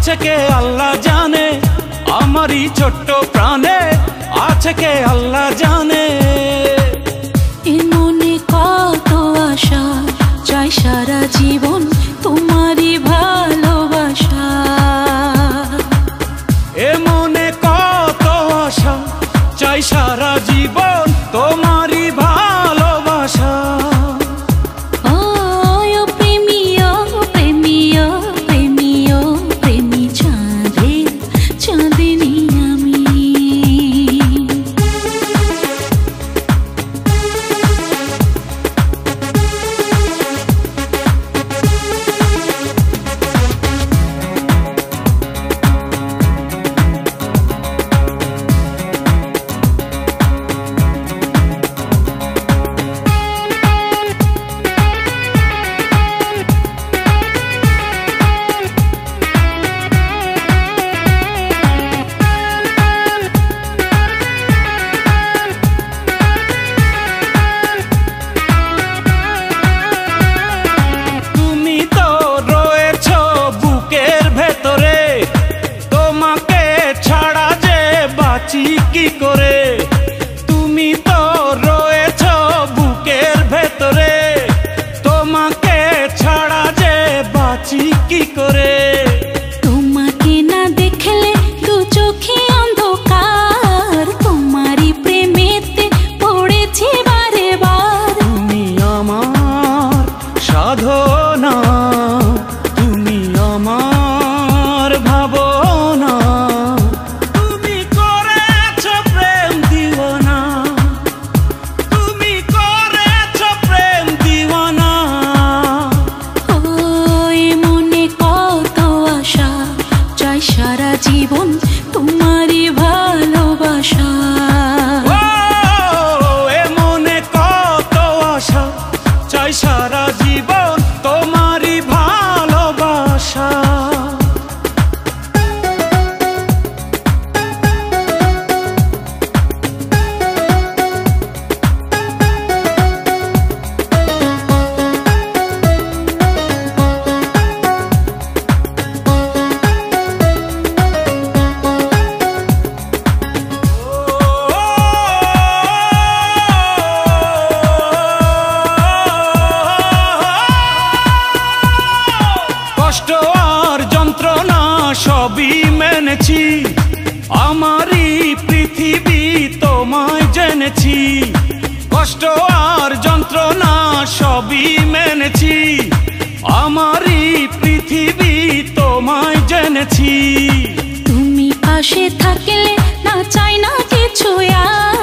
আছে কে আল্লাহ জানে, আমারই ছোট্ট প্রাণে আছে কে আল্লাহ জানে। মনে কত আশা, চাই সারা জীবন তোমারই ভালোবাসা। এ মনে কত আশা, চাই সারা জীবন তোমারই ভালোবাসা। কি করে তুমি তো রয়েছ বুকের ভেতরে, তোমাকে ছাড়া যে বাঁচি কি করে। তোমাকে না দেখলে দু চোখে অন্ধকার, তোমারই প্রেমেতে পড়েছি বারে বার। তুমি আমার সাধনা, তুমি আমার ভাবনা, সারা জীবন তোমারই ভালোবাসা। এ মনে কত আশা, চাই সারা জীবন তোমারই ভালোবাসা। কষ্ট আর যন্ত্রণা সবই মেনেছি, আমারই পৃথিবী তোমায় জেনেছি। কষ্ট আর যন্ত্রণা সবই মেনেছি, আমারই পৃথিবী তোমায় জেনেছি। তুমি পাশে থাকলে না চাই না কিছু আর।